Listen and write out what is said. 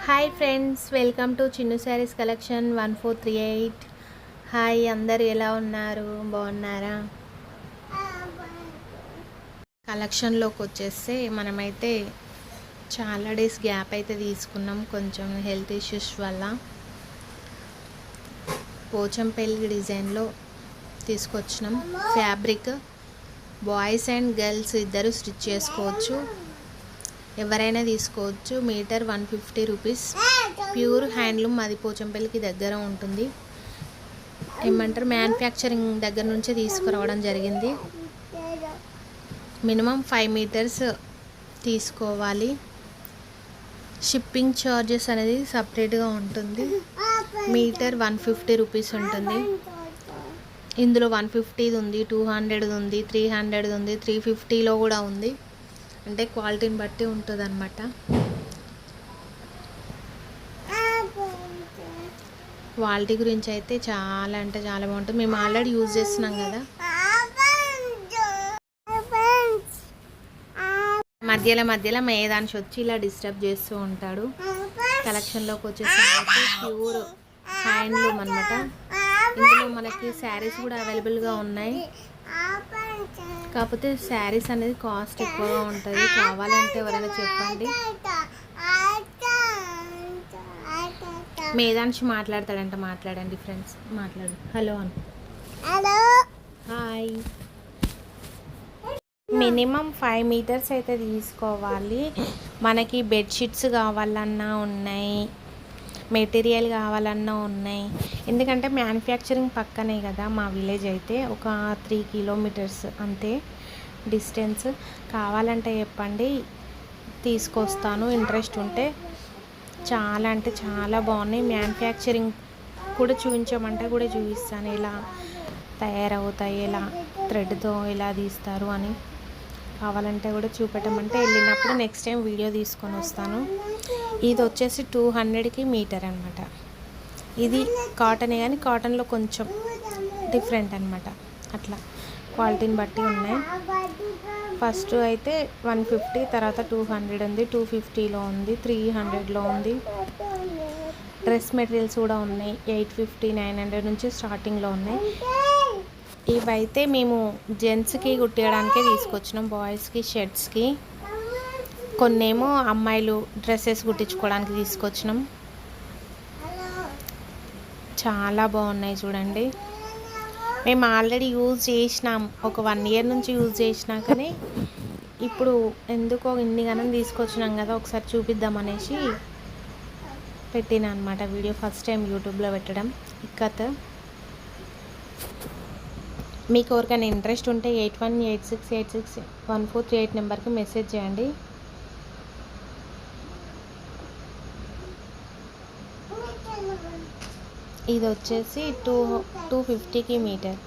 Hi friends, welcome to Chinnu saris collection 1438. Hi, అందరు ఎలా ఉన్నారు? బాగున్నారా? కలెక్షన్లోకి వచ్చేస్తే మనమైతే చాలా డేస్ గ్యాప్ అయితే తీసుకున్నాం, కొంచెం హెల్త్ ఇష్యూస్ వల్ల. పోచంపల్లి డిజైన్లో తీసుకొచ్చినాం. ఫ్యాబ్రిక్ బాయ్స్ అండ్ గర్ల్స్ ఇద్దరు స్టిచ్ చేసుకోవచ్చు, ఎవరైనా తీసుకోవచ్చు. Metre 150 rupees. ప్యూర్ హ్యాండ్లూమ్, అది పోచంపల్లికి దగ్గర ఉంటుంది. ఏమంటారు, మ్యానుఫ్యాక్చరింగ్ దగ్గర నుంచే తీసుకురావడం జరిగింది. మినిమం 5 మీటర్స్ తీసుకోవాలి. షిప్పింగ్ ఛార్జెస్ అనేది సపరేట్గా ఉంటుంది. మీటర్ 150 రూపీస్ ఉంటుంది. ఇందులో 150 ఉంది, 200 ఉంది, 300 ఉంది, 350లో కూడా ఉంది. అంటే క్వాలిటీని బట్టి ఉంటుంది అన్నమాట. క్వాలిటీ గురించి అయితే చాలా అంటే చాలా బాగుంటుంది. మేము ఆల్రెడీ యూజ్ చేస్తున్నాం కదా. మధ్యలో మేదాంశ వచ్చి ఇలా డిస్టర్బ్ చేస్తూ ఉంటాడు. కలెక్షన్లోకి వచ్చేసరికి ప్యూర్ హ్యాండ్లూమ్ అనమాట. ఇందులో మనకి శారీస్ కూడా అవైలబుల్గా ఉన్నాయి. కాకపోతే శారీస్ అనేది కాస్ట్ ఎక్కువగా ఉంటుంది. కావాలంటే ఎవరైనా చెప్పండి. మేదాంశ్ మాట్లాడతాడంట, మాట్లాడండి ఫ్రెండ్స్, మాట్లాడు. హలో అను. హాయ్. మినిమం 5 మీటర్స్ అయితే తీసుకోవాలి. మనకి బెడ్షీట్స్ కావాలన్నా ఉన్నాయి, మెటీరియల్ కావాలన్నా ఉన్నాయి. ఎందుకంటే మ్యానుఫ్యాక్చరింగ్ పక్కనే కదా మా విలేజ్. అయితే ఒక 3 కిలోమీటర్స్ అంతే డిస్టెన్స్. కావాలంటే చెప్పండి, తీసుకొస్తాను. ఇంట్రెస్ట్ ఉంటే. చాలా అంటే చాలా బాగున్నాయి. మ్యానుఫ్యాక్చరింగ్ కూడా చూపించమంటే కూడా చూపిస్తాను, ఎలా తయారవుతాయి, ఎలా థ్రెడ్తో ఎలా తీస్తారు అని. కావాలంటే కూడా చూపెట్టమంటే వెళ్ళినప్పుడు నెక్స్ట్ టైం వీడియో తీసుకొని వస్తాను. ఇది వచ్చేసి 200కి మీటర్ అనమాట. ఇది కాటనే, కానీ కాటన్లో కొంచెం డిఫరెంట్ అనమాట. అట్లా క్వాలిటీని బట్టి ఉన్నాయి. ఫస్ట్ అయితే 150, తర్వాత 200 ఉంది, 250లో ఉంది, 300లో ఉంది. డ్రెస్ మెటీరియల్స్ కూడా ఉన్నాయి. 850, 900 నుంచి స్టార్టింగ్లో ఉన్నాయి. ఇవైతే మేము జెంట్స్కి కుట్టేయడానికే తీసుకొచ్చినాం, బాయ్స్కి షర్ట్స్కి. కొన్నేమో అమ్మాయిలు డ్రెస్సెస్ కుట్టించుకోవడానికి తీసుకొచ్చినాం. చాలా బాగున్నాయి చూడండి. మేము ఆల్రెడీ యూజ్ చేసినాం, ఒక 1 ఇయర్ నుంచి యూజ్ చేసినాకనే ఇప్పుడు ఎందుకో ఇన్ని గణం తీసుకొచ్చినాం కదా, ఒకసారి చూపిద్దామనేసి పెట్టినా అనమాట వీడియో. ఫస్ట్ టైం యూట్యూబ్లో పెట్టడం. ఇక్కత్ మీకు ఎవరికైనా ఇంట్రెస్ట్ ఉంటే 8186861438 నెంబర్కి మెసేజ్ చేయండి. ఇది వచ్చేసి 250కి మీటర్.